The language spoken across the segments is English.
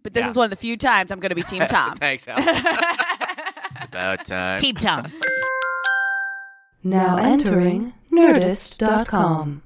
but this is one of the few times I'm going to be Team Tom. Thanks, Al. It's about time. Team Tom. Now entering Nerdist.com.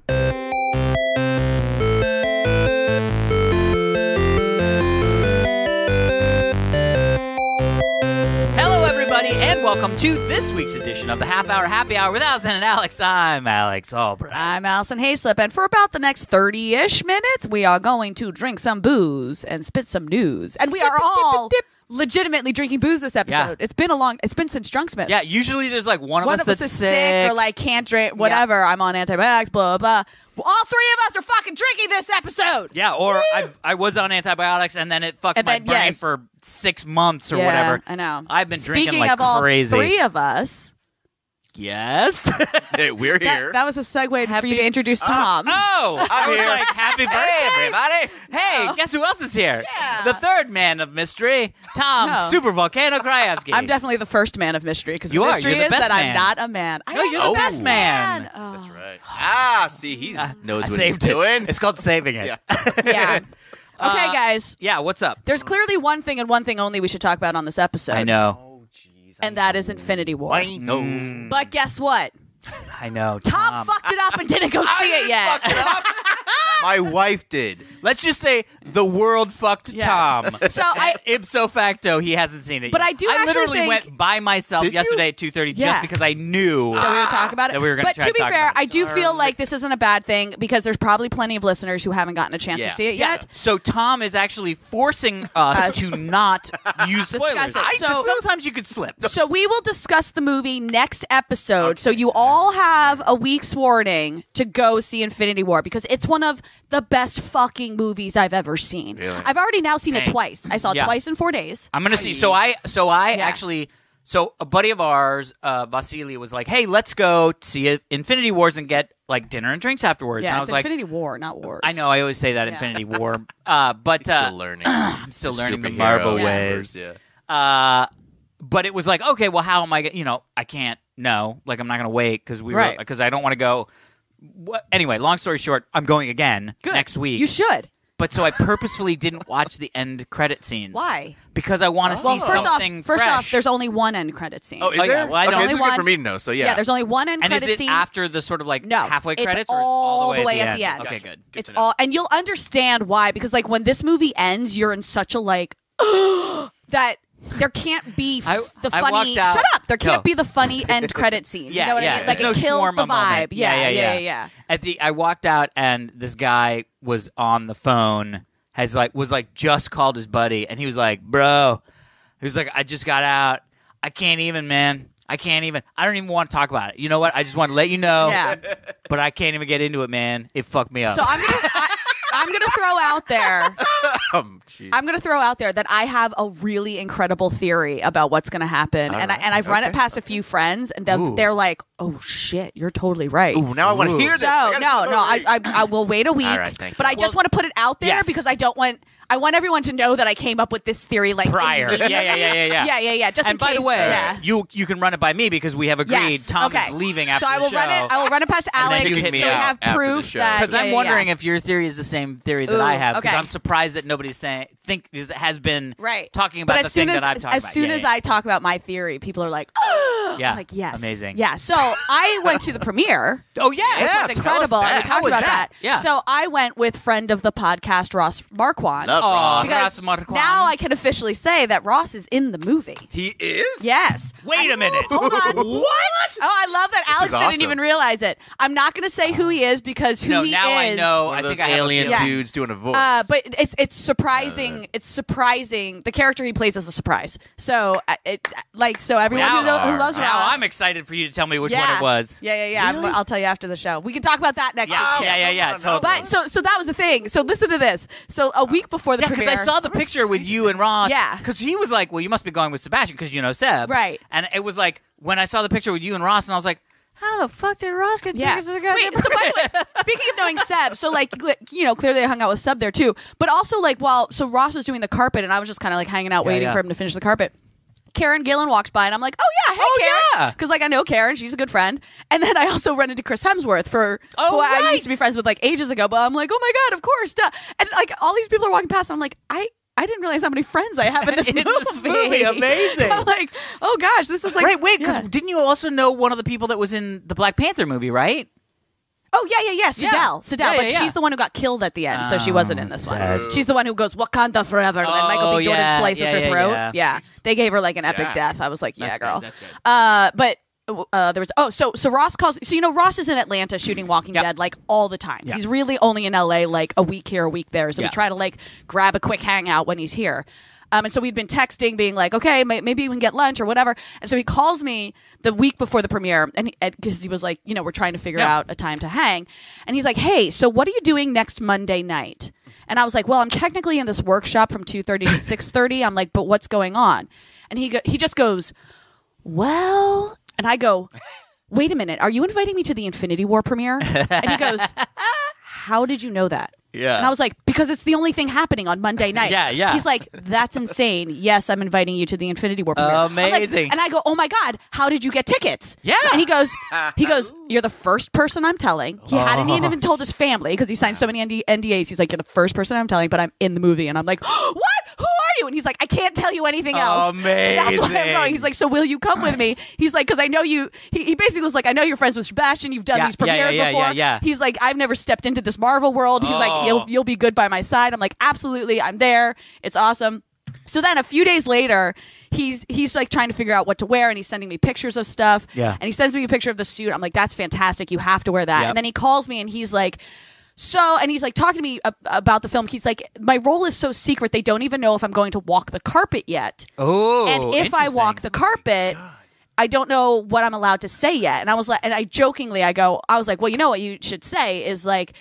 Hello, everybody, and welcome to this week's edition of the Half Hour Happy Hour with Alison and Alex. I'm Alex Albrecht. I'm Alison Haislip, and for about the next 30-ish minutes, we are going to drink some booze and spit some news. And we are all legitimately drinking booze this episode. Yeah. It's been since Drunksmith. Yeah, usually there's like one of us is that's sick or like can't drink, whatever. I'm on antibiotics, blah, blah, blah. Well, all three of us are fucking drinking this episode. Yeah, or I was on antibiotics and then it fucked my brain for 6 months or whatever. I know. I've been Speaking drinking like of all crazy. three of us. Yes. Hey, we're here. That was a segue for you to introduce Tom. I was here. like, happy birthday. Hey, everybody. Hey, guess who else is here? Yeah. The third man of mystery, Tom No. Super Volcano Krajewski. I'm definitely the first man of mystery because the You are. mystery You're the is best that man. I'm not a man. No, you're the best man. Oh. That's right. See, he knows what he's saved it. doing. It's called saving it. Yeah. Yeah. Okay, guys. Yeah, what's up? There's clearly one thing and one thing only we should talk about on this episode. I know. Oh, jeez. And that is Infinity War. I know. But guess what? I know. Tom fucked it up and didn't go see it yet. Fuck it up. My wife did. Let's just say the world fucked Yeah. Tom. So I Ipso facto, he hasn't seen it But yet. I do I actually literally think- went by myself Did you? yesterday at 2:30 Yeah. just because I knew that we would talk about it. that we were gonna But try to to be talk fair, about it. I do feel like this isn't a bad thing because there's probably plenty of listeners who haven't gotten a chance to Yeah. see it Yeah. yet. So Tom is actually forcing us to not use spoilers. Discuss it. So- Sometimes you could slip. So we will discuss the movie next episode. So you all have a week's warning to go see Infinity War because it's one of the best fucking movies I've ever seen. Really? I've already now seen it twice. I saw it Yeah. twice in 4 days. I'm gonna see. So I Yeah. actually. So a buddy of ours, Vasily, was like, "Hey, let's go see Infinity Wars and get like dinner and drinks afterwards." Yeah, and I it's was like, Infinity War, not Wars. "I know, I always say that Infinity War, but Still learning. I'm still learning the Superhero Marvel universe, ways." Yeah. But it was like, okay, well, how am I? I can't. No, like I'm not gonna wait Right. because I don't want to go. Anyway, long story short, I'm going again Good. next week. You should. But so I purposefully didn't watch the end credit scenes. Why? Because I want to Well, see first something off, fresh. there's only one end credit scene. Oh, is Oh, yeah. there? Well, I know. Okay, this Only is good one- for me to know. So, yeah. Yeah, there's only one end and credit is it scene. after the sort of like No, halfway it's credits or all the way at the end. Okay, Gotcha. good. It's to know. all, and you'll understand why because like when this movie ends, you're in such a like that there can't be I funny. walked out- Shut up! There can't No. be the funny end credit scene. Yeah, you know what yeah. I mean? There's Like no it kills shawarma the vibe. moment. Yeah. I walked out and this guy was on the phone. Was just called his buddy and he was like, "Bro," he was like, "I just got out. I can't even, man. I can't even. I don't even want to talk about it. You know what? I just want to let you know. Yeah. But I can't even get into it, man. It fucked me up." So I'm gonna throw out there. Jeez. I'm going to throw out there that I have a really incredible theory about what's going to happen, and I've run it past a few friends, and they're like, "Oh shit, you're totally right." Ooh, now I want to hear this. So I will wait a week, All right, thank but you. I just want to put it out there Yes. because I want everyone to know that I came up with this theory like prior. Yeah. Just And in by case, the way, yeah. you can run it by me because we have agreed Yes. Tom okay. is leaving after so I will the show. I will run it past And then Alex, you so hit we me out have after the proof show. that. Because I'm yeah. wondering if your theory is the same theory that I have. Because okay. I'm surprised that nobody's has been right talking about but the as soon thing as, that I'm talking as about. soon Yeah, as yeah. I talk about my theory, people are like, "Oh, Yeah. I'm like yes, Amazing. yeah." So I went to the premiere. Oh yeah, Which Yeah, was tell us incredible. that. And we How talked was about that? that. Yeah. So I went with friend of the podcast, Ross Marquand. Love Oh, Ross. Because Ross Marquand. now I can officially say that Ross is in the movie. He is? Yes. Wait a minute. Hold on. What? Oh, I love that Alex is didn't awesome. even realize it. I'm not going to say who he is because who No, he now is. I know. One I of those think I have a alien feeling. Yeah. dudes doing a voice. But it's surprising. It's surprising. The character he plays is a surprise. So everyone who loves Ross. Now I'm excited for you to tell me which one it was. Yeah. Really? I'll tell you after the show. We can talk about that next week too. Yeah, totally. But so that was the thing. So listen to this. So a week before the Yeah, because premiere, I saw the picture with you and Ross. Yeah. Because he was like, "Well, you must be going with Sebastian because you know Seb." Right. And it was like when I saw the picture with you and Ross, and I was like, "How the fuck did Ross get tickets to the goddamn?" Wait, so by the way, speaking of knowing Seb, so clearly I hung out with Seb there too. But also so Ross was doing the carpet, and I was just kind of like hanging out waiting yeah. for him to finish the carpet. Karen Gillan walks by, and I'm like, "Oh yeah, hey Karen," yeah. because I know Karen, she's a good friend. And then I also run into Chris Hemsworth who I used to be friends with ages ago. But I'm like, "Oh my god, of course!" Duh. And all these people are walking past, and I'm like, I I didn't realize how many friends I have in this movie. This movie, amazing. I'm like, oh gosh, this is like Right, wait, because didn't you also know one of the people that was in the Black Panther movie, right? Oh, yeah. Sidel. Yeah, but she's the one who got killed at the end, so she wasn't in this one. She's the one who goes, Wakanda forever, and then Michael B. Jordan slices her throat. Yeah. They gave her like an epic death. I was like, yeah, girl. That's good. But there was, so Ross calls, so you know, Ross is in Atlanta shooting Walking Dead like all the time. He's really only in LA like a week here, a week there. So we try to like grab a quick hangout when he's here. And so we'd been texting, being like, okay, maybe we can get lunch or whatever. And so he calls me the week before the premiere, and because he was like, you know, we're trying to figure out a time to hang. And he's like, hey, so what are you doing next Monday night? And I was like, well, I'm technically in this workshop from 2:30 to 6:30. I'm like, but what's going on? And he just goes, well, and I go, wait a minute, are you inviting me to the Infinity War premiere? And he goes, how did you know that? Yeah. And I was like, because it's the only thing happening on Monday night. Yeah. He's like, that's insane. Yes, I'm inviting you to the Infinity War premiere. Amazing. Like, and I go, oh my God, how did you get tickets? Yeah. And he goes, you're the first person I'm telling. He hadn't even told his family because he signed so many NDAs. He's like, you're the first person I'm telling, but I'm in the movie. And I'm like, what? Who are you? And he's like, I can't tell you anything else. Amazing. That's why I'm going. He's like, so will you come with me? He's like, because I know you. He basically was like, I know you're friends with Sebastian. You've done these premieres before. Yeah. He's like, I've never stepped into this Marvel world. He's like, you'll be good by my side. I'm like, absolutely. I'm there. It's awesome. So then a few days later, he's like trying to figure out what to wear, and he's sending me pictures of stuff. Yeah. And he sends me a picture of the suit. I'm like, that's fantastic. You have to wear that. Yep. And then he calls me and he's like, and he's like talking to me about the film. He's like, my role is so secret. They don't even know if I'm going to walk the carpet yet. Oh, and if I walk the carpet, I don't know what I'm allowed to say yet. And I was like, and I jokingly, I was like, well, you know what you should say is like,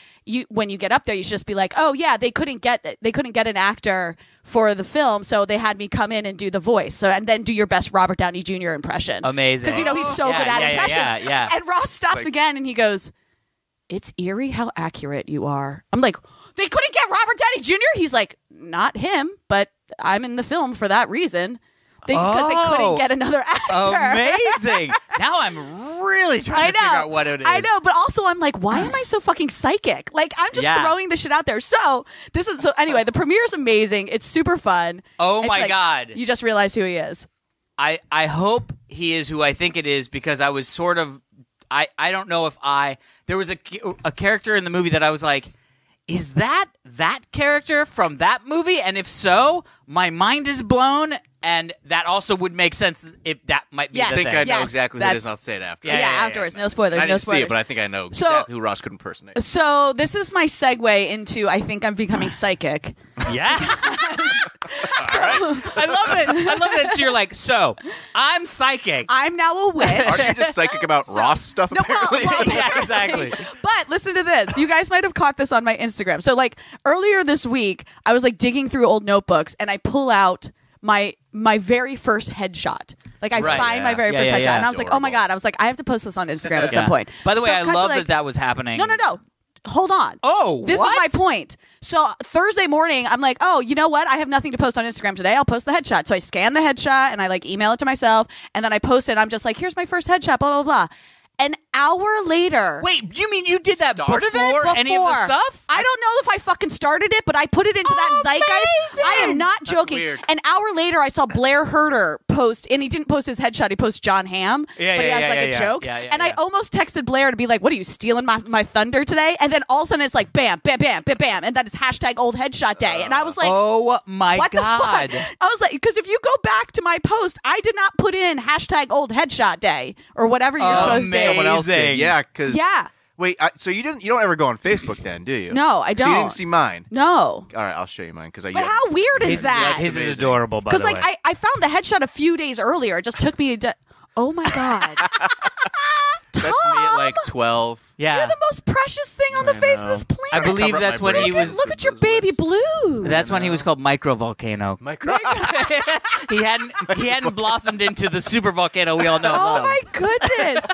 when you get up there, you should just be like, oh yeah, they couldn't get an actor for the film, so they had me come in and do the voice. So and then do your best Robert Downey Jr. impression. Amazing. Because you know he's so good at impressions. Yeah. And Ross stops again and he goes, it's eerie how accurate you are. I'm like, they couldn't get Robert Downey Jr.? He's like, not him, but I'm in the film for that reason. Because they couldn't get another actor. Amazing. Now I'm really trying to figure out what it is. I know, but also I'm like, why am I so fucking psychic? Like, I'm just throwing this shit out there. So anyway, the premiere is amazing. It's super fun. Oh my God. You just realized who he is. I hope he is who I think it is, because I was sort of, I don't know if there was a character in the movie that I was like, is that character from that movie? And if so, my mind is blown, and that also would make sense if that might be the I think thing. I know exactly who it is, and I'll say it after. Yeah, afterwards. No spoilers, I didn't no see spoilers. it, but I think I know exactly who Ross could impersonate. So this is my segue into I think I'm becoming psychic. Yeah. All right. I love it. So you're like, so I'm psychic. I'm now a witch. Aren't you just psychic about Ross stuff, apparently? Yeah, exactly. But listen to this. You guys might have caught this on my Instagram. So like earlier this week, I was like digging through old notebooks and I pull out my very first headshot. Like I find my very first headshot. And I was like, oh my God. I was like, I have to post this on Instagram at some point. By the way, So I cut to, love like, that was happening. No. Hold on. Oh, this is my point. So Thursday morning, I'm like, oh, you know what? I have nothing to post on Instagram today. I'll post the headshot. So I scan the headshot and I like email it to myself, and then I post it. And I'm just like, here's my first headshot. Blah blah blah. An hour later. Wait, you mean you did that before any of the stuff? I don't know if I fucking started it, but I put it into that zeitgeist. I am not joking. Weird. An hour later, I saw Blair Herter post, and he didn't post his headshot. He posted John Hamm, but he has like a joke. And I almost texted Blair to be like, what are you, stealing my thunder today? And then all of a sudden, it's like, bam, bam, bam, bam, bam. And that is hashtag old headshot day. And I was like, oh my what God. the fuck? I was like, because if you go back to my post, I did not put in hashtag old headshot day or whatever you're supposed to. Someone else did. Yeah, because wait, so you don't ever go on Facebook then, do you? No, I don't. So you didn't see mine? No. All right, I'll show you mine because But how weird is that? His is adorable, by the Because way. like I found the headshot a few days earlier. It just took me oh my God. That's me at like 12. Yeah. You're the most precious thing on the face of this planet. I believe Cover that's my when he braces. was. Look at your baby blue. That's when he was called Microvolcano. He hadn't blossomed into the super volcano we all know. and Oh love. my goodness.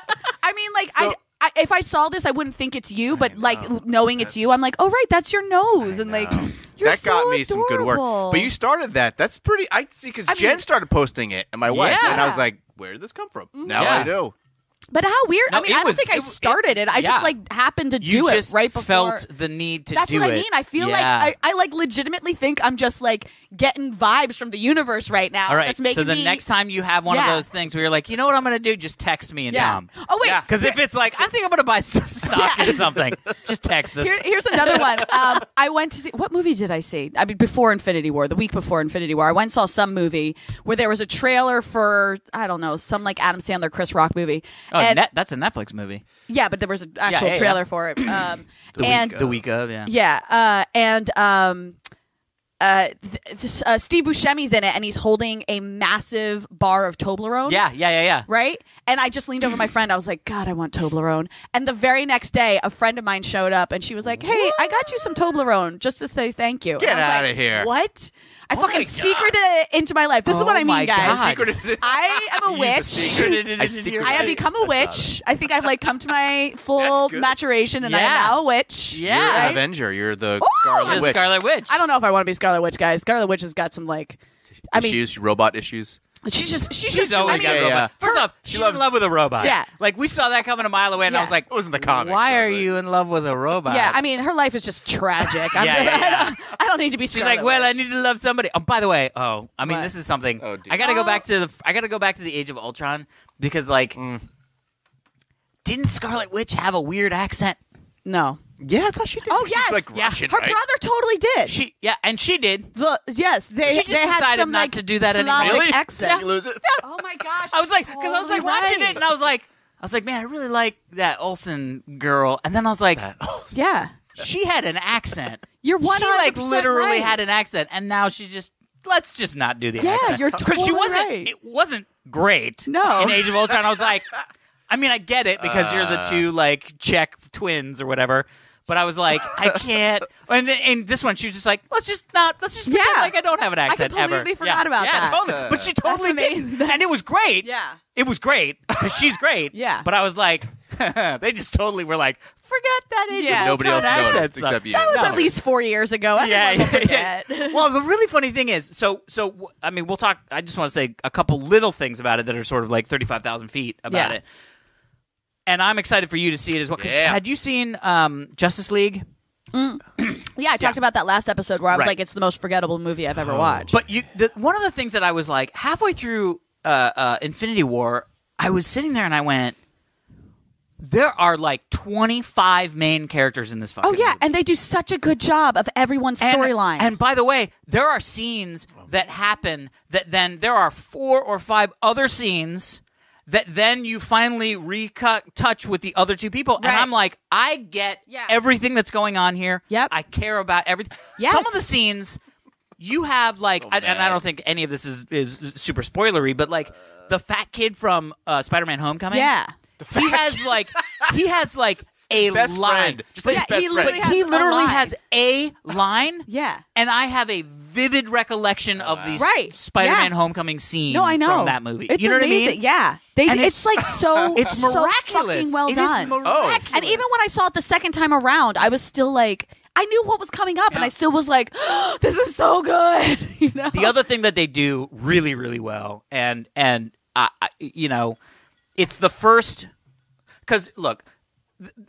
I mean, like, if I saw this, I wouldn't think it's you, but like knowing it's you, I'm like, oh right, that's your nose, and like you're that so got me some good work. adorable. But you started that. That's pretty. I see because Jen started posting it, and my wife, and I was like, where did this come from? Now Yeah. I do. But how weird! No, I mean, I don't think I started it. I just like happened to do it right before. Felt the need to do it. That's what I mean. I feel like I like legitimately think I'm just like getting vibes from the universe right now. All right. That's making so the next time you have one of those things where you're like, you know what I'm going to do? Just text me and Tom. Oh wait, because if it's like I think I'm going to buy stock in something, just text us. Here's another one. I went to see what movie did I see? I mean, before Infinity War, the week before Infinity War, I went and saw some movie where there was a trailer for I don't know some like Adam Sandler, Chris Rock movie. Oh, that's a Netflix movie. Yeah, but there was an actual trailer for it. The week of, yeah. Yeah, Steve Buscemi's in it, and he's holding a massive bar of Toblerone. Yeah. Right? And I just leaned over my friend. I was like, God, I want Toblerone. And the very next day, a friend of mine showed up, and she was like, hey, I got you some Toblerone just to say thank you. Get out of here. What? I fucking secreted it into my life. This is what I mean, guys. I am a witch. I have become a witch. I think I've like come to my full maturation, and I am now a witch. Yeah, you're an Avenger. You're the Scarlet Witch. I don't know if I want to be Scarlet Witch, guys. Scarlet Witch has got some like issues, robot issues. She's always got a robot. First off, she's in love with a robot. Yeah. Like, we saw that coming a mile away, and I was like, it wasn't the comics. Why are you in love with a robot? Yeah, I mean, her life is just tragic. I don't need to be Scarlet She's like, well, Witch. I need to love somebody. Oh, by the way, this is something. Oh, dude. I gotta go back to the Age of Ultron, because, like, didn't Scarlet Witch have a weird accent? No. Yeah, I thought she did. Oh, She's yes. like Russian, her right? brother totally did. And she did. They She just had decided some not like to do that Slavic anymore. Really? accent. Did you lose it? Oh my gosh! I was like, watching it, and I was like, man, I really like that Olsen girl. And then I was like, yeah, she had an accent. You're 100% She like literally right. had an accent, and now she just let's just not do the accent. Yeah, you're totally she wasn't. right. It wasn't great. No. In Age of Ultron, I was like, I mean, I get it because you're the two like Czech twins or whatever. But I was like, I can't. And in this one, she was just like, let's just pretend like I don't have an accent ever. I completely forgot about that. Yeah, totally. But she totally did, and it was great. Yeah, it was great because she's great. Yeah. But I was like, they just totally were like, forget that Age of Ultron Nobody else accent noticed stuff. except you. that was at least 4 years ago. Everyone will forget. Well, the really funny thing is, so I mean, we'll talk. I just want to say a couple little things about it that are sort of like 35,000 feet about it. And I'm excited for you to see it as well. Had you seen Justice League? Yeah, I talked about that last episode where I was like, it's the most forgettable movie I've ever watched. But one of the things that I was like, halfway through Infinity War, I was sitting there and I went, there are like 25 main characters in this fucking movie. And they do such a good job of everyone's storyline. And by the way, there are scenes that happen that then there are 4 or 5 other scenes that then you finally touch with the other two people. Right. And I'm like, I get everything that's going on here. Yep. I care about everything. Yes. Some of the scenes you have like, and I don't think any of this is super spoilery, but like the fat kid from Spider-Man Homecoming. Yeah. He has like a best line. friend. Just like his best friend. He literally has a line. Yeah. And I have a vivid recollection of the Spider-Man Homecoming scene from that movie. It's you know amazing. what I mean? Yeah. It's like so it's miraculous. So fucking well done. It is miraculous. And even when I saw it the second time around, I was still like, I knew what was coming up, and I still was like, oh, this is so good. You know? The other thing that they do really, really well, and you know, it's the first, because look,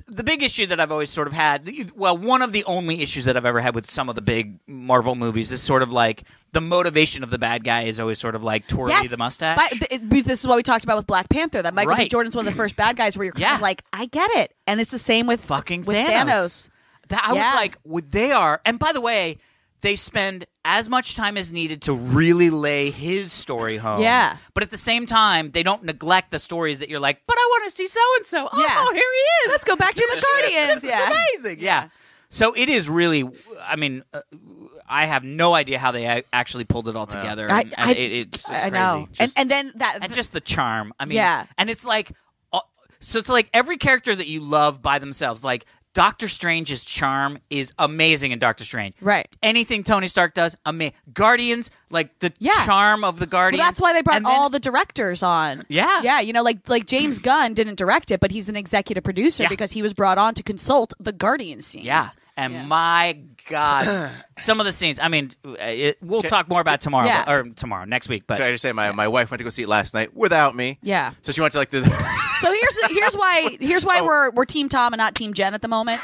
the big issue that I've always sort of had, well, one of the only issues that I've ever had with some of the big Marvel movies is sort of like the motivation of the bad guy is always sort of like twirly the mustache. This is what we talked about with Black Panther, that Michael B. Jordan's one of the first bad guys where you're kind of like, I get it. And it's the same with fucking Thanos. I was like, they are, and by the way, they spend as much time as needed to really lay his story home. Yeah. But at the same time, they don't neglect the stories that you're like, but I want to see so-and-so. Oh, here he is. Let's go back to the Guardians. This is amazing. Yeah. So it is really, I mean, I have no idea how they actually pulled it all together. It's crazy. Know. And then that. And just the charm. I mean, and it's like, so it's like every character that you love by themselves, like, Doctor Strange's charm is amazing in Doctor Strange. Right. Anything Tony Stark does, amazing. Guardians, like the charm of the Guardians. Well, that's why they brought all the directors on. Yeah. Yeah, you know, like James Gunn didn't direct it, but he's an executive producer because he was brought on to consult the Guardian scenes. Yeah. And my God. Some of the scenes. I mean, we'll talk more about tomorrow, next week. But can I just say, my wife went to go see it last night without me. Yeah. So she went to the. So here's why we're Team Tom and not Team Jen at the moment.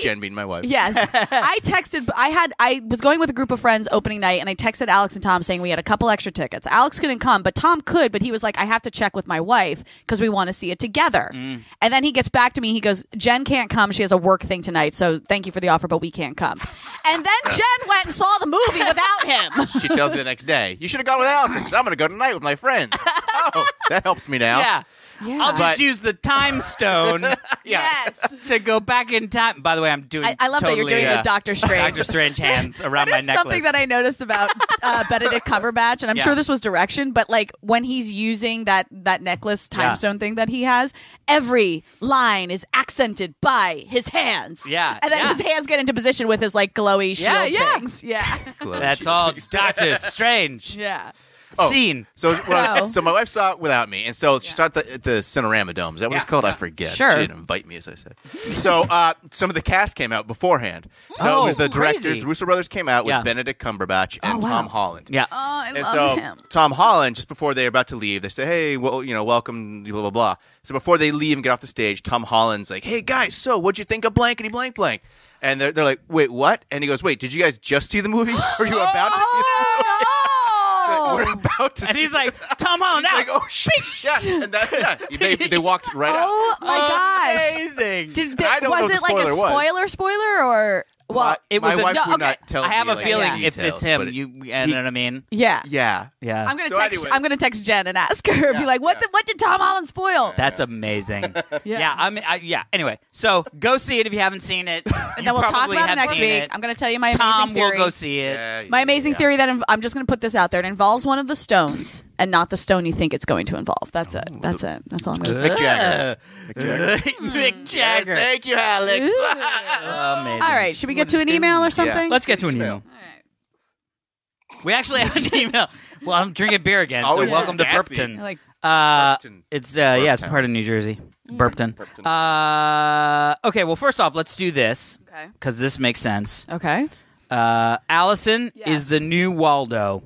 Jen being my wife. Yes. I was going with a group of friends opening night, and I texted Alex and Tom saying we had a couple extra tickets. Alex couldn't come, but Tom could, but he was like, I have to check with my wife because we want to see it together. And then he gets back to me. He goes, Jen can't come. She has a work thing tonight, so thank you for the offer, but we can't come. And then Jen went and saw the movie without him. She tells me the next day, you should have gone with Allison because I'm going to go tonight with my friends. Oh, that helps me now. Yeah. Yeah. I'll just use the time stone Yes. to go back in time. By the way, I'm doing I love that you're doing the Doctor Strange. Doctor Strange hands around my necklace. Something that I noticed about Benedict Cumberbatch, and I'm sure this was direction, but like when he's using that necklace time stone thing that he has, every line is accented by his hands. Yeah. And then his hands get into position with his like glowy shield things. Yeah. That's all Doctor Strange. Yeah. Scene. So my wife saw it without me, and so she saw it at the Cinerama Dome. Is that what it's called? I forget. Sure. She didn't invite me, as I said. So some of the cast came out beforehand. So it was the directors. Crazy. The Russo brothers came out with Benedict Cumberbatch and Tom Holland. Yeah. Oh, I And love so him. Tom Holland, just before they were about to leave, they say, "Hey, well, welcome, blah blah blah." So before they leave and get off the stage, Tom Holland's like, "Hey guys, so what'd you think of blankety blank blank?" And they're like, "Wait, what?" And he goes, "Wait, did you guys just see the movie? Or you about to see the movie?" We're about to. And he's like, Tom Holland out. Like, oh shit! Yeah, and they walked right out. Oh my gosh. Amazing. Was it like a spoiler or? Well, it was. My wife would not tell me. I have a feeling if details, it's him, you know what I mean? Yeah. Yeah. I'm gonna text Jen and ask her. Be like, what did Tom Holland spoil? That's amazing. Anyway, so go see it if you haven't seen it. And then we'll talk about it next week. I'm gonna tell you my amazing theory. Tom will go see it. My amazing theory that I'm just gonna put this out there. It involves one of the stones and not the stone you think it's going to involve. That's it. That's all I'm gonna say. Mick Jagger. Mick Jagger. Yes, thank you, Alex. Amazing. All right, should we get to an email or something? Yeah. Let's get to an email. We actually have an email. Well, I'm drinking beer again, so welcome to Burpton. It's it's part of New Jersey. Burpton. Okay, well, first off, let's do this because this makes sense. Okay. Allison is the new Waldo.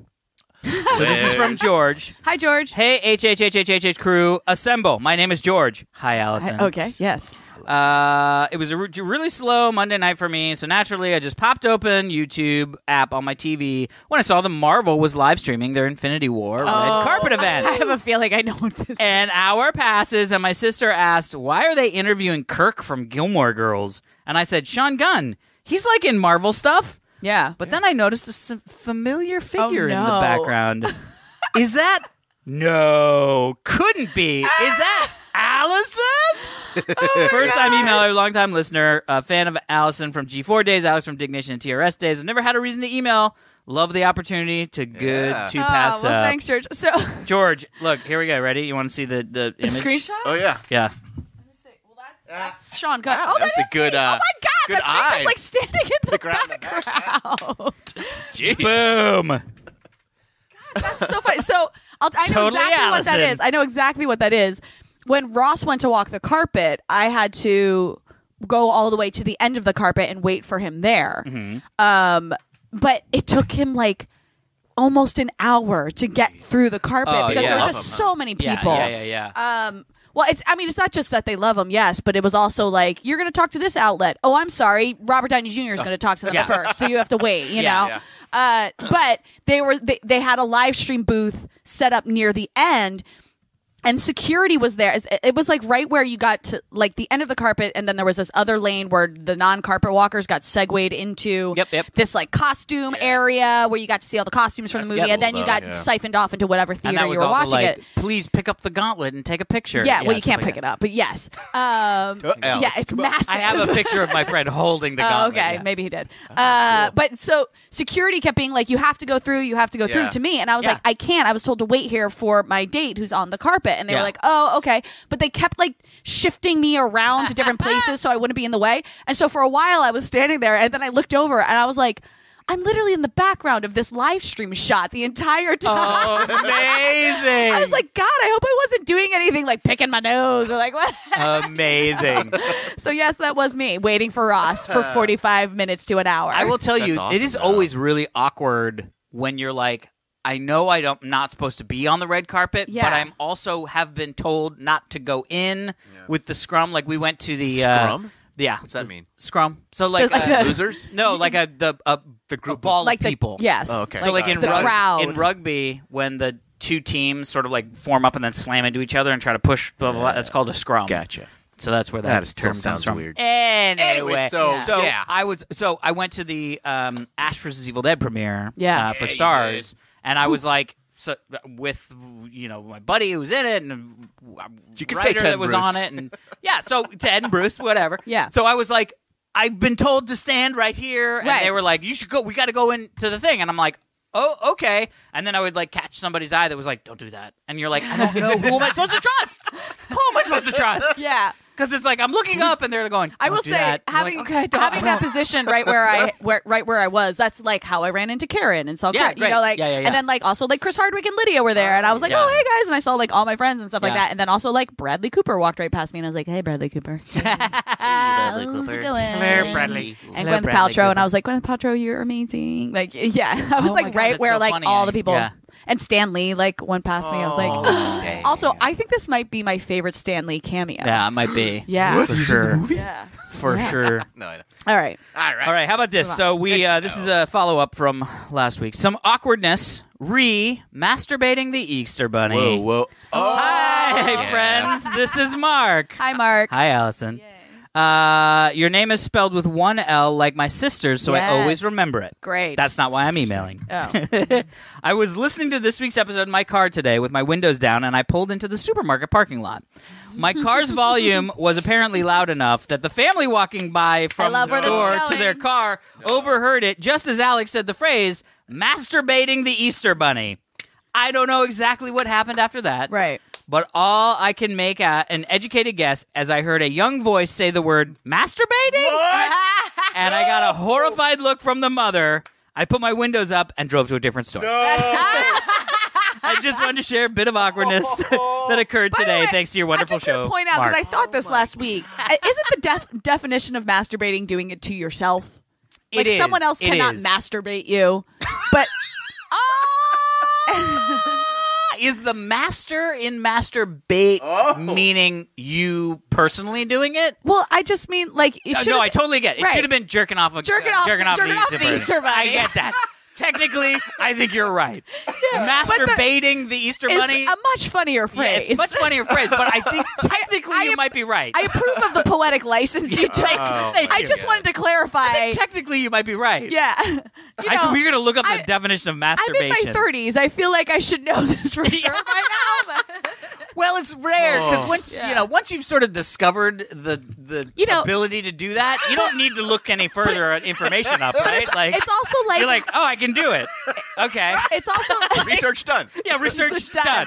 So this is from George. Hi, George. Hey, HHHHHH crew, assemble. My name is George. Hi, Allison. Okay. Yes. It was a really slow Monday night for me, so naturally I just popped open YouTube app on my TV when I saw the Marvel was live streaming their Infinity War red carpet event. I have a feeling I know what this is. An hour passes, and my sister asked, why are they interviewing Kirk from Gilmore Girls? And I said, Sean Gunn. He's like in Marvel stuff. Yeah. But then I noticed a familiar figure in the background. Is that? No. Couldn't be. Is that Allison? First time emailer, long time listener, a fan of Allison from G4 days, Alex from Dignation and TRS days. I've never had a reason to email. Love the opportunity to pass up. Thanks, George. So George, look, here we go. Ready? You want to see the image? Screenshot? Oh yeah. Yeah. Let me see. Well, that's Sean Gunn. Wow, that's a good. Oh my God, good that's me eye. just like standing in the background. background. Boom. God, that's so funny. So I know Totally exactly what that Allison. is. I know exactly what that is. When Ross went to walk the carpet, I had to go all the way to the end of the carpet and wait for him there. Mm-hmm. But it took him like almost an hour to get through the carpet because there were just so many people. Yeah. Well, it's not just that they love him, yes, but it was also like, you're going to talk to this outlet. Oh, I'm sorry. Robert Downey Jr. is going to talk to them first, so you have to wait, you know? Yeah. But they had a live stream booth set up near the end, and security was there. It was like right where you got to like the end of the carpet, and then there was this other lane where the non-carpet walkers got segued into this like costume area where you got to see all the costumes from the movie, and then you got siphoned off into whatever theater you were watching it. Please pick up the gauntlet and take a picture. Yeah, well, you can't pick it up, but yes. It's massive. I have a picture of my friend holding the gauntlet. Okay, maybe he did. But so security kept being like, you have to go through to me. And I was like, I can't. I was told to wait here for my date who's on the carpet. And they were like, oh, okay. But they kept like shifting me around to different places so I wouldn't be in the way. And so for a while I was standing there, and then I looked over and I was like, I'm literally in the background of this live stream shot the entire time. Oh, amazing. I was like, God, I hope I wasn't doing anything like picking my nose or like what. Amazing. So yes, that was me waiting for Ross for 45 minutes to an hour. I will tell you, awesome, it is always really awkward when you're like, I know I'm not supposed to be on the red carpet, Yeah. but I'm also have been told not to go in with the scrum. Like we went to the Scrum? Yeah, What's that mean? Scrum. So like, Like a- Losers? no, like the group a ball like of people. Yes. Oh, okay. So like in, the crowd. in rugby, when the two teams sort of like form up and then slam into each other and try to push, blah blah blah, that's called a scrum. Gotcha. So that's where That that still term sounds comes from. weird. Anyway, so, Yeah. yeah. I went to the Ash vs. Evil Dead premiere Yeah. for Yeah, you Stars, and I was like, with my buddy who was in it, and You could writer say Ted that was Bruce. on it, and yeah, so Ted and Bruce, whatever. Yeah. So I was like, I've been told to stand right here, and Right. they were like, you should go. We got to go into the thing, and I'm like, oh, okay. And then I would like catch somebody's eye that was like, don't do that, and you're like, I don't know, who am I supposed to trust? Who am I supposed to trust? Yeah. Because it's like I'm looking up and they're going. I "Don't will do say that." I'm having like, okay, don't. having that position right where I was. That's like how I ran into Karen and saw Yeah, Karen, you know, right. like Yeah. and then like also like Chris Hardwick and Lydia were there, and I was like, Yeah. oh hey guys, and I saw like all my friends and stuff like Yeah. that, and then also like Bradley Cooper walked right past me, and I was like, hey Bradley Cooper, how's it going? Hello, Bradley. And Hello, Gwyneth Bradley Paltrow, and Cooper. I was like, Gwyneth Paltrow, you're amazing. Like, yeah, I was Oh like my God, right that's where so like funny. all the people, Yeah. and Stan Lee like went past me. I was like, Stan. also, I think this might be my favorite Stan Lee cameo. Yeah, it might be. Yeah. for sure. Yeah. For sure. No, I know. All right. All right. All right, how about this? So we this is a follow up from last week. Some awkwardness masturbating the Easter Bunny. Whoa, whoa. Oh. Hi, Yeah. friends. This is Mark. Hi, Mark. Hi, Allison. Your name is spelled with one L like my sister's, so I Yes. always remember it. Great. That's not why I'm emailing. Oh. I was listening to this week's episode in my car today with my windows down, and I pulled into the supermarket parking lot. My car's volume was apparently loud enough that the family walking by from love the where this is store to going. their car overheard it just as Alex said the phrase, masturbating the Easter Bunny. I don't know exactly what happened after that. Right. But all I can make an educated guess as I heard a young voice say the word masturbating. And I got a horrified look from the mother. I put my windows up and drove to a different store. I just wanted to share a bit of awkwardness that occurred By the today way, thanks to your wonderful I'm just show. gonna point out Mark. because I thought this last week. Isn't the definition of masturbating doing it to yourself? It Like is. someone else It cannot is. masturbate you, but Is the master in masturbate meaning you personally doing it? well, I just mean like it should. No, I totally get it. It Right. should have been jerking off Jerking off the the Easter Bunny. I get that. Technically, I think you're right. Masturbating the Easter It's Bunny. a much funnier Yeah, phrase. it's a much funnier phrase, but I think technically you might be right. I approve of the poetic license you took. Thank I you. just wanted to clarify. I think technically you might be right. Yeah, We're going to look up the I- definition of I'm masturbation. in my 30s. I feel like I should know this for sure by now. But Well, it's rare because once you've sort of discovered the ability to do that, you don't need to look any further information up, right? Like it's also like you're like, oh, I can do it. Okay. it's also Research done. Yeah, research done.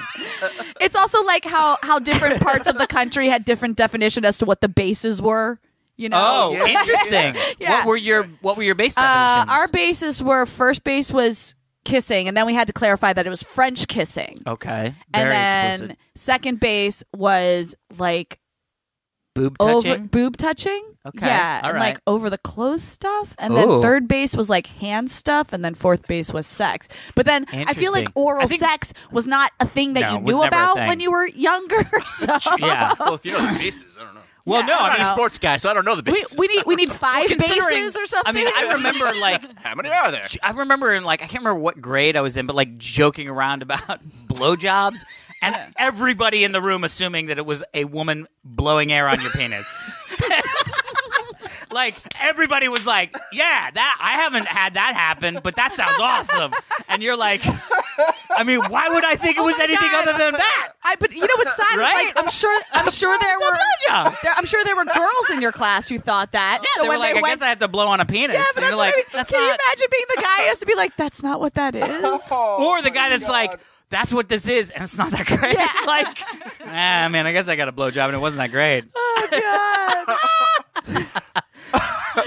It's also like how different parts of the country had different definition as to what the bases were. You know. Oh, Yeah. interesting. Yeah. What were your base definitions? Our bases were first base was kissing, and then we had to clarify that it was French kissing. Okay. And Very then explicit. second base was like Boob touching. boob touching. Okay, Yeah, all and right. like over the clothes stuff. And Ooh. then third base was like hand stuff, and then fourth base was sex. But then I feel like Interesting. oral I think- sex was not a thing that No, you it was knew never a about thing. when you were younger. So Yeah. Well, if you know the bases, I don't know. Well, Yeah, no, I I I'm don't mean, not a know. sports guy, so I don't know the bases. we need five considering- bases or something. I mean, I remember like How many are there? I remember in like I can't remember what grade I was in, but like joking around about blowjobs, and everybody in the room assuming that it was a woman blowing air on your penis. Like everybody was like, "Yeah, that I haven't had that happen, but that sounds awesome." And you're like, "I mean, why would I think it was my anything God. other than that?" But you know what's sad? Is, Right? like, I'm sure there were. blowjob. I'm sure there were girls in your class who thought that. Yeah, so they were when like, they "I went, guess I have to blow on a penis." yeah, but and you're that's like, what I mean. "That's Can you not." imagine being the guy who has to be like, "That's not what that is." Or the guy that's like, "That's what this is," and it's not that great. Yeah. Like, man, I guess I got a blowjob and it wasn't that great. Oh God.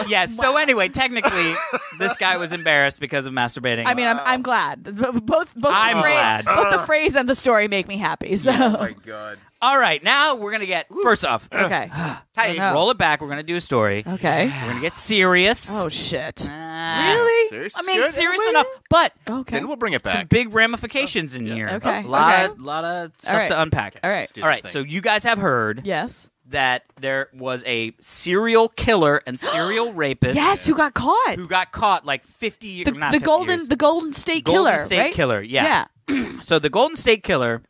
Yes. So anyway, technically, this guy was embarrassed because of masturbating. I mean, I'm glad. Both glad. Both the phrase and the story make me happy. So. Oh my god. All right, now we're gonna get first off. Okay. Hey, roll it back. We're gonna do a story. Okay. We're gonna get serious. Oh shit. Really? Serious? I mean, Good. serious enough, but Okay. Then we'll bring it some back. big ramifications in here. Okay. A lot Okay. of stuff right. to unpack. All right. Let's do All right. this So thing. you guys have heard Yes. that there was a serial killer and serial rapist. Yes. Who got caught? Who got caught like 50 years? not The 50 Golden years. the Golden State Golden Killer. State right? Killer. Yeah. So the Golden State Killer.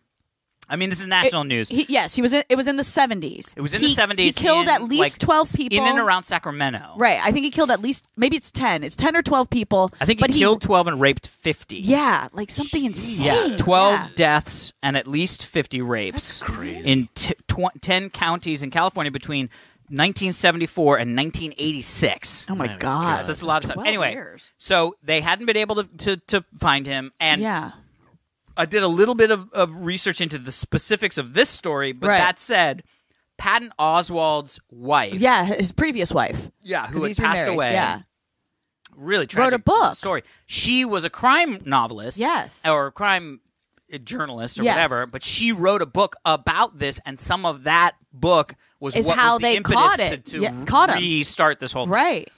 I mean, this is national news. Yes, he was. It was in the 70s. It was in the 70s. He killed at least 12 people in and around Sacramento. Right. I think he killed at least. Maybe it's 10. It's 10 or 12 people. I think he killed 12 and raped 50. Yeah, like something insane. Yeah, 12 Yeah. deaths and at least 50 rapes. That's crazy. In 10 counties in California between 1974 and 1986. Oh my god. So it's a lot of stuff. 12 Anyway, years. so they hadn't been able to find him, and Yeah. I did a little bit of research into the specifics of this story, but Right. that said, Patton Oswalt's wife, Yeah, his previous wife. who 'Cause had he's passed remarried. away, Yeah. really tragic Wrote a book. story. She was a crime novelist, Yes. or a crime journalist or Yes. whatever, but she wrote a book about this, and some of that book was Is what how was the they impetus caught it. to Yeah, caught him. restart this whole thing. Right.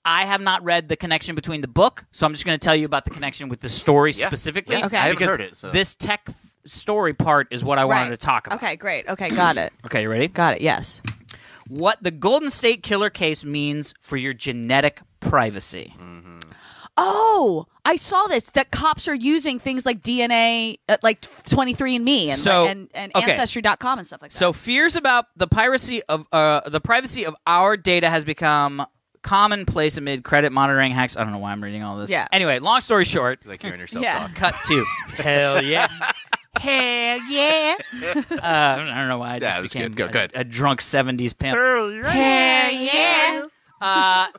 I have not read the connection between the book, so I'm just going to tell you about the connection with the story Yeah. specifically. Yeah. Okay. I haven't because heard it. So. this tech story part is what I wanted to talk about. Okay, great. Okay, got it. Okay, you ready? Got it. Yes. What the Golden State Killer case means for your genetic privacy. Oh, I saw this. That cops are using things like DNA, like 23andMe and So, and okay. Ancestry.com and stuff like that. So fears about the privacy of our data has become commonplace amid credit monitoring hacks. I don't know why I'm reading all this. Yeah. Anyway, long story short, like hearing yourself Yeah. talk. cut to hell yeah. Hell yeah! I don't know why I just that was became good. Go, good. a drunk '70s pimp. Hell yeah.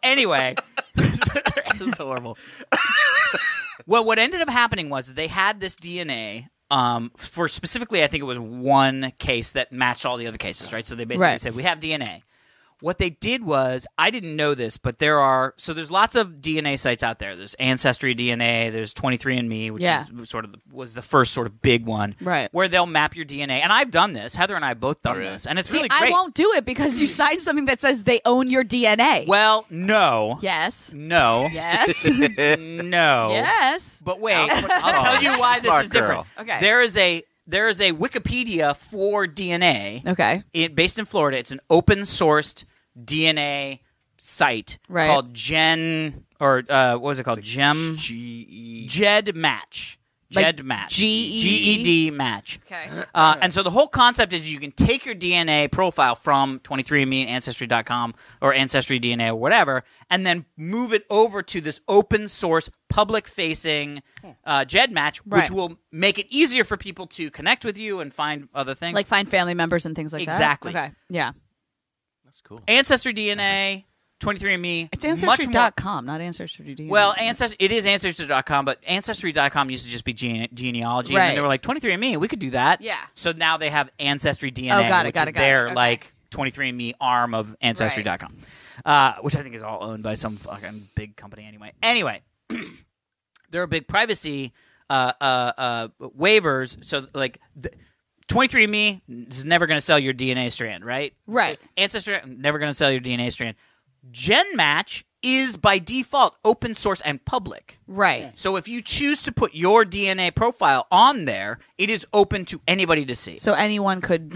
Anyway, it's horrible. Well, what ended up happening was they had this DNA for specifically, I think it was one case that matched all the other cases, right? So they basically Right. said, we have DNA. What they did was, I didn't know this, but there's lots of DNA sites out there. There's Ancestry DNA, there's 23andMe, which Yeah. is sort of was the first sort of big one, Right. where they'll map your DNA. And I've done this. Heather and I have both done really? this, and it's See, really great. I won't do it because you signed something that says they own your DNA. Well, no, Yes. no, Yes. no. Yes. But wait, I'll tell you why this Smart is different. girl. Okay. There is a Wikipedia for DNA Okay. based in Florida. It's an open sourced DNA site Right. called what was it called? G-E. Jed Match. Like Jed Match. GED? GED Match. Okay. And so the whole concept is you can take your DNA profile from 23andMe and Ancestry.com or Ancestry DNA or whatever, and then move it over to this open source, public facing Jed Match, which Right. will make it easier for people to connect with you and find other things. Like find family members and things like Exactly. that. Okay. Yeah. That's cool. Ancestry DNA, 23andMe. It's much more- Ancestry.com, not Ancestry DNA. Well, it is Ancestry.com, but Ancestry.com used to just be genealogy. And Right. then they were like, 23andMe, we could do that. Yeah. So now they have Ancestry DNA, Oh, got it, which got is it, got their it. Okay. like 23andMe arm of Ancestry.com, which I think is all owned by some fucking big company anyway. Anyway, there are big privacy waivers. So like 23andMe is never going to sell your DNA strand, right? Right. Ancestry never going to sell your DNA strand. GenMatch is by default open source and public. Right. So if you choose to put your DNA profile on there, it is open to anybody to see. So anyone could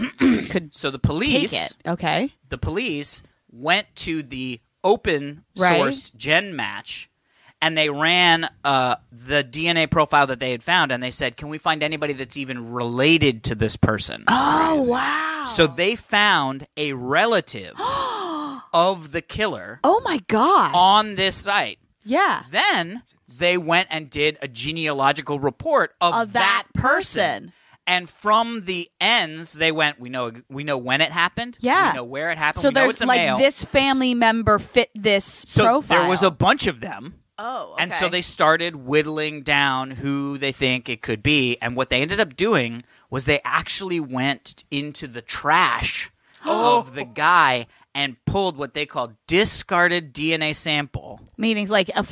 So the take police, it. Okay. went to the open Right. sourced GenMatch and they ran the DNA profile that they had found, and they said, "Can we find anybody that's even related to this person?" Oh, wow. So they found a relative of the killer Oh my gosh. on this site. Yeah. Then they went and did a genealogical report of that person. And from the ends, they went, we know when it happened. Yeah. We know where it happened. So we know there's it's a like male. this family member fit this So profile. there was a bunch of them. Oh, okay. And so they started whittling down who they think it could be. And what they ended up doing was they actually went into the trash of the guy and pulled what they call discarded DNA sample. Meaning like a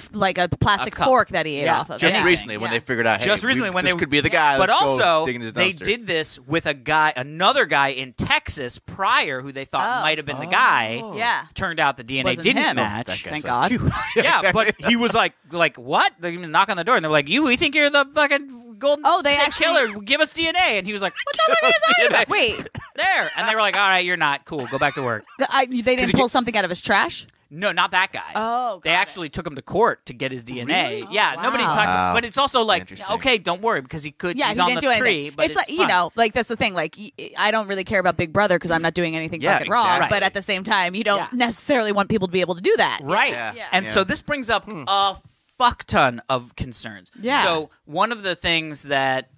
plastic cup. fork that he ate Yeah. off of. Just Yeah. recently when they figured out, hey, Just recently when this they could be the guy. But Let's go also, dig into his they dumpster. did this with another guy in Texas prior who they thought might have been the guy. Yeah. Turned out the DNA Wasn't didn't him. match. That guy's Thank like, God. phew. Yeah, exactly. but he was like, what? They knock on the door, and they're like, we think you're the fucking golden They state actually- killer. Give us DNA. And he was like, what the fuck are you talking about? Wait, There. And they were like, all right, you're not. Cool. Go back to work. they didn't pull something out of his trash? No, not that guy. Oh, They got actually took him to court to get his DNA. Really? Yeah, Wow. nobody talks Wow. but it's also like, Interesting. okay, don't worry, because he could, Yeah, he's he on didn't the do tree, anything. but It's like, fine. like that's the thing. Like, I don't really care about Big Brother because I'm not doing anything Yeah, fucking wrong. exactly. But at the same time, you don't Yeah. necessarily want people to be able to do that. Right. Yeah. Yeah. And so this brings up a fuck ton of concerns. Yeah. So one of the things that,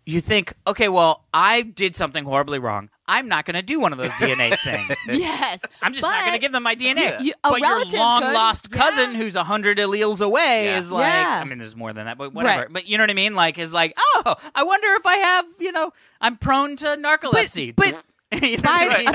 you think, okay, well, I did something horribly wrong. I'm not going to do one of those DNA things. Yes. I'm just not going to give them my DNA. A But your relative long-lost could. cousin Yeah. who's 100 alleles away Yeah. is like, Yeah. I mean, there's more than that, but whatever. Right. But you know what I mean? Like, is like, oh, I wonder if I have, I'm prone to narcolepsy. But you know what I mean?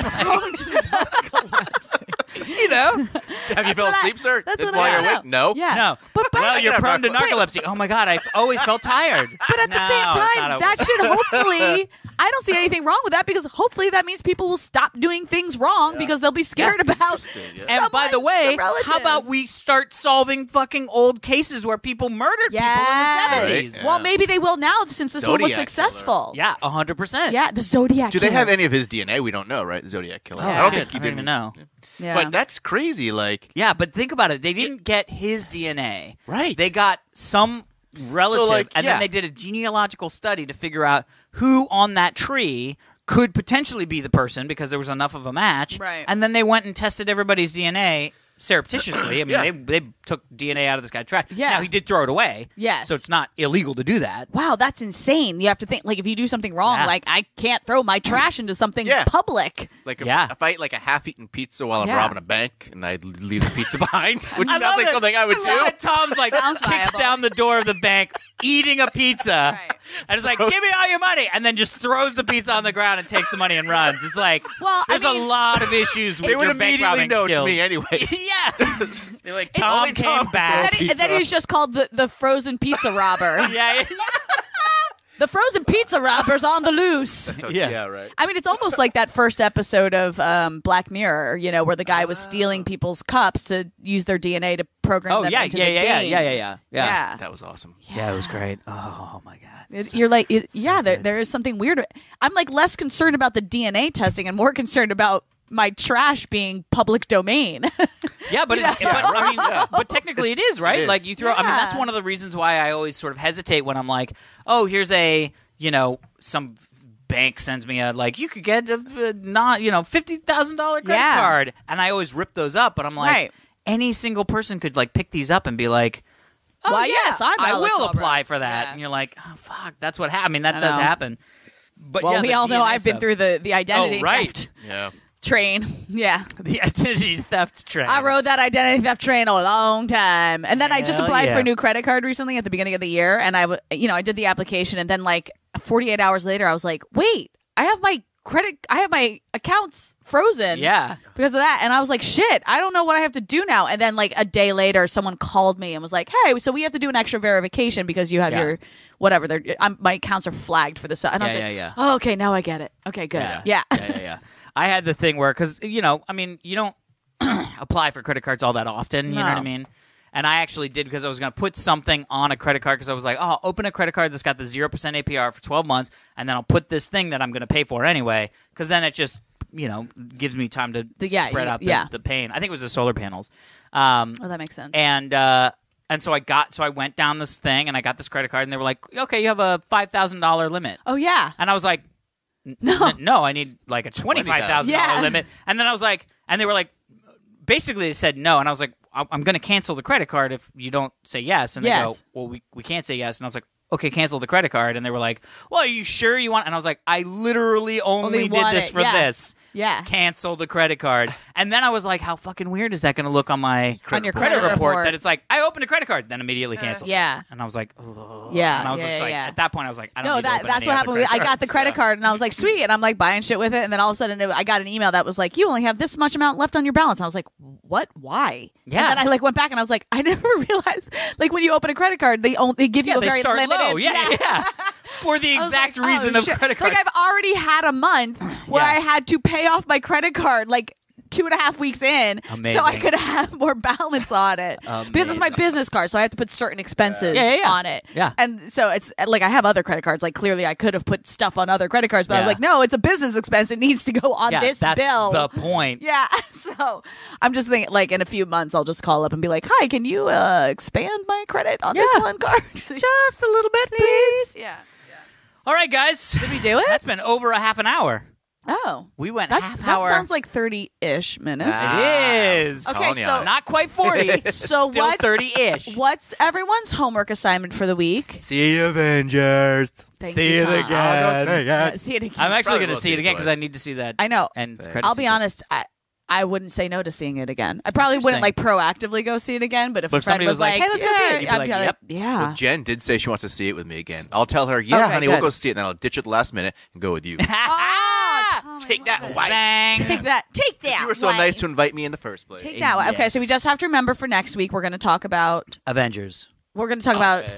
Have you fell what I- asleep, sir? that's what While I you're know. awake? No. Yeah. No. But Well, you're have prone to narcolepsy. narcolepsy. Oh my God, I've always felt tired. But at the same time, that should hopefully, I don't see anything wrong with that because hopefully that means people will stop doing things wrong because they'll be scared about Interesting, yeah. And by the someone, way, some relative. how about we start solving fucking old cases where people murdered people in the 70s? Right. Well, maybe they will now since this one was Zodiac successful. Yeah, 100%. Yeah, the Zodiac Do they have killer. any of his DNA? We don't know, right? The Zodiac killer. Oh, I don't shit. think he I don't did. even know. Yeah. But that's crazy. Like, Yeah, but think about it. They didn't get his DNA. Right. They got some relative, like, and yeah. then they did a genealogical study to figure out who on that tree could potentially be the person because there was enough of a match. Right. And then they went and tested everybody's DNA surreptitiously. I mean, Yeah. they took DNA out of this guy's trash. Yeah. Now, he did throw it away. Yes. So it's not illegal to do that. Wow, that's insane. You have to think, like, if you do something wrong, Yeah. like, I can't throw my trash into something Yeah. public. like Yeah. if I eat like a half-eaten pizza while I'm Yeah. robbing a bank and I leave the pizza behind, which I sounds love like it. something I would love do. that Tom's like Sounds kicks viable. down the door of the bank, eating a pizza, Right. and it's like, "Give me all your money," and then just throws the pizza on the ground and takes the money and runs. It's like, Well, I there's mean- a lot of issues with They would your bank immediately robbing know skills. it's me anyways. Yeah, they're like, Tom only came Tom would back. throw And then he's just called the frozen pizza robber. Yeah, The frozen pizza robber's on the loose. Yeah. Right. I mean, it's almost like that first episode of Black Mirror, where the guy was stealing people's cups to use their DNA to program Oh them yeah, into yeah, the yeah, game. yeah. Yeah. That was awesome. Yeah, it was great. Oh my god. You're like, there is something weird. I'm like less concerned about the DNA testing and more concerned about my trash being public domain. Yeah, but but technically it is, right? It is. Like you throw. I mean, that's Yeah. one of the reasons why I always sort of hesitate when I'm like, oh, here's some bank sends me a you could get a not $50,000 credit Yeah. card, and I always rip those up. But I'm like, Right. any single person could pick these up and be like, oh Why, yeah, yes, I'm I Alex will Albrecht. apply for that, Yeah. and you're like, oh fuck, that's what happened. I mean, that I does know. happen. But Well, yeah, we the all know DNA I've been stuff. through the identity Oh, right. theft Yeah. train. Yeah. the identity theft train. I rode that identity theft train a long time, and then I just Hell applied yeah. for a new credit card recently at the beginning of the year, and I did the application, and then 48 hours later, I was like, wait, I have my accounts frozen, Yeah. because of that, and I was like, shit, I don't know what I have to do now, and then a day later, someone called me and was like, hey, so we have to do an extra verification because you have Yeah. your whatever, my accounts are flagged for this, and I was Yeah, like, yeah. oh, okay, now I get it, okay, good, yeah. yeah. I had the thing where, because, you don't apply for credit cards all that often, you know what I No. mean? And I actually did because I was going to put something on a credit card because I was like, oh, I'll open a credit card that's got the 0% APR for 12 months, and then I'll put this thing that I'm going to pay for anyway, because then it just, gives me time to spread out the pain. I think it was the solar panels. Oh, that makes sense. And so I went down this thing, and I got this credit card, and they were like, okay, you have a $5,000 limit. Oh yeah. And I was like, no, I need a $25,000 Yeah. limit. And then I was like, and they were like, basically they said no. And I was like, I'm going to cancel the credit card if you don't say yes. And they go, well, we can't say yes. And I was like, okay, cancel the credit card. And they were like, well, are you sure you want? And I was like, I literally only did this for this. Yeah. Cancel the credit card. And then I was like, how fucking weird is that going to look on my your credit report? That it's like, I opened a credit card, then immediately canceled. Yeah. And I was like, oh. Yeah. And I was just like, at that point, I was like, I don't No, need to open that's any what other happened. credit I got the cards. credit card, and I was like, sweet. And I'm like buying shit with it. And then all of a sudden, I got an email that was like, you only have this much amount left on your balance. And I was like, what? Why? Yeah. And then I like went back and I was like, I never realized, like when you open a credit card, they give you a they very start limited. low. Yeah. For the I was exact like, reason oh, of shit. credit card. Like I've already had a month where Yeah. I had to pay off my credit card like 2.5 weeks in, Amazing. so I could have more balance on it because it's my business card, so I have to put certain expenses on it. Yeah. And so it's like I have other credit cards. Like clearly, I could have put stuff on other credit cards, but I was Yeah. like, no, it's a business expense. It needs to go on this that's bill. the point. Yeah. So I'm just thinking, like in a few months, I'll just call up and be like, "Hi, can you expand my credit on this one card? Just a little bit, please." Yeah. All right, guys. Did we do it? That's been over a half an hour. Oh, We went that half hour. sounds like 30-ish minutes. It is. Okay, so not quite 40. So still what's 30-ish. What's everyone's homework assignment for the week? See Avengers. Thank See you, it Tom. again. Yeah, see it again. I'm actually Probably going to will see it see it again because twice. I need to see that. I know. And I'll be honest. I wouldn't say no to seeing it again. I probably wouldn't like proactively go see it again. But if a friend somebody was like, like, "Hey, let's go see it," you'd be I'd like, be "Yep." yeah. Well, Jen did say she wants to see it with me again. I'll tell her, yeah, Okay, honey, good. we'll go see it, and then I'll ditch it the last minute and go with you. Oh, Tom, Take I that, love wife. Bang. Take that. Take that. You were so White. nice to invite me in the first place. Take that. Okay, so we just have to remember for next week we're going to talk about Avengers.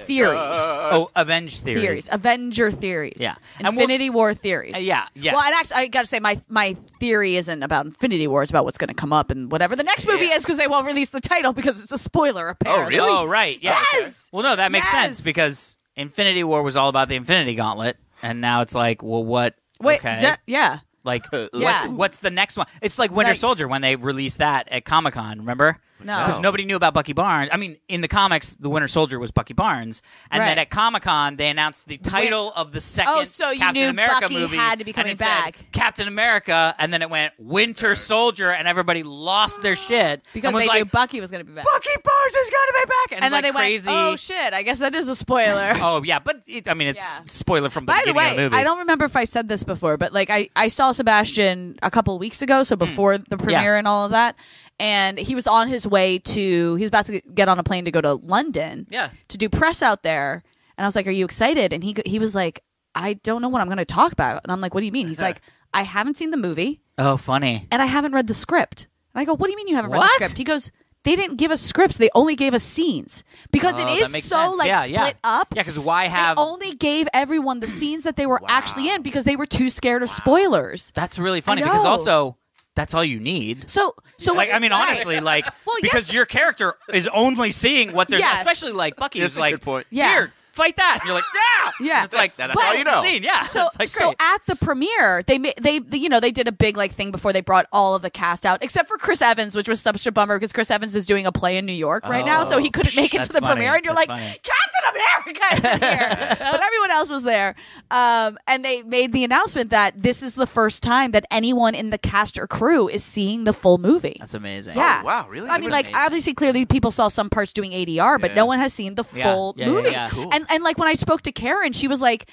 theories. Avenge theories. Avenger theories. Yeah. And Infinity War theories. Yeah. Yes. Well, and actually, I got to say, my theory isn't about Infinity War. It's about what's going to come up and whatever the next movie is, because they won't release the title because it's a spoiler, apparently. really? Oh, right. Yeah. Yes! Well, no, that makes Yes! sense because Infinity War was all about the Infinity Gauntlet, and now it's like, well, what? Wait, Okay. yeah. Like, Yeah. what's the next one? It's like Winter Like- Soldier when they released that at Comic-Con, remember? No. Because nobody knew about Bucky Barnes. I mean, in the comics, the Winter Soldier was Bucky Barnes. And then Right. at Comic-Con, they announced the title of the second Oh, so you Captain knew America Bucky movie. had to be and coming it said back. Captain America, and then it went Winter Soldier, and everybody lost their shit. Because and was they like, knew Bucky was going to be back. Bucky Barnes is going to be back! And then like they crazy. went, oh, shit, I guess that is a spoiler. Oh, yeah, but it's Yeah. spoiler from the By the beginning way, of the movie. I don't remember if I said this before, but like I saw Sebastian a couple weeks ago, so before the premiere and all of that, and he was on his way he was about to get on a plane to go to London to do press out there, and I was like, are you excited? And he was like, I don't know what I'm going to talk about. And I'm like, what do you mean? He's like, I haven't seen the movie, Oh, funny. and I haven't read the script. And I go, what do you mean you haven't read the What? script? He goes, they didn't give us scripts. They only gave us scenes because it Oh, is that makes so sense. like Yeah, split up. Yeah, because why have... They only gave everyone the scenes that they were actually in because they were too scared of spoilers. That's really funny I because know. also that's all you need. So Like, I mean, right. honestly, like, Well, because yes. your character is only seeing what there's, Yes. especially like Bucky That's is a like, good point. Yeah. here, fight that. And you're like, yeah, Yeah. It's like That's that's all you know. Scene. Yeah, So, it's like so great. at the premiere, they did a big like thing before they brought all of the cast out, except for Chris Evans, which was such a bummer because Chris Evans is doing a play in New York right now, so he couldn't make it That's to the funny. premiere. And you're That's like, funny. Captain America is in here, but everyone else was there. And they made the announcement that this is the first time that anyone in the cast or crew is seeing the full movie. That's amazing. Yeah. Oh, wow, really? I mean, That's like, amazing. obviously, clearly, people saw some parts doing ADR, but Yeah. no one has seen the full Yeah, yeah, movie. yeah. Cool. And like when I spoke to Karen, she was like,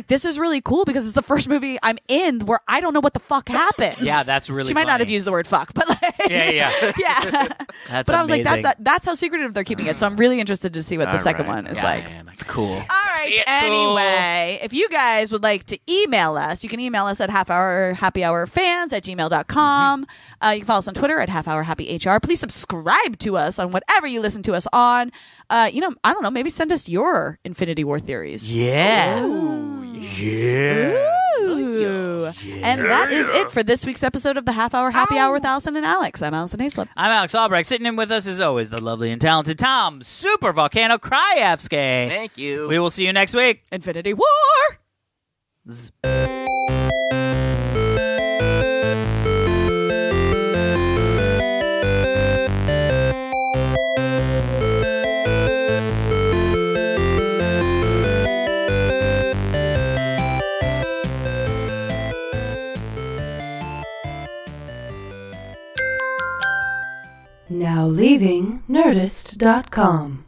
this is really cool because it's the first movie I'm in where I don't know what the fuck happens. Yeah, that's really She might not funny. have used the word fuck, but like, Yeah. yeah. That's But I was like, amazing. that's how secretive they're keeping it. So I'm really interested to see what the All second right. one is Yeah, like. man, that's cool. All right. Anyway, if you guys would like to email us, you can email us at halfhourhappyhourfans@gmail.com. You can follow us on Twitter at halfhourhappyhr. Please subscribe to us on whatever you listen to us on. I don't know, maybe send us your Infinity War theories. Yeah. Ooh. And that is it for this week's episode of the Half Hour Happy Hour with Alison and Alex. I'm Alison Haislip. I'm Alex Albrecht. Sitting in with us as always, the lovely and talented Tom Super Volcano Krajewski. Thank you. We will see you next week. Infinity War! Now leave leaving Nerdist.com.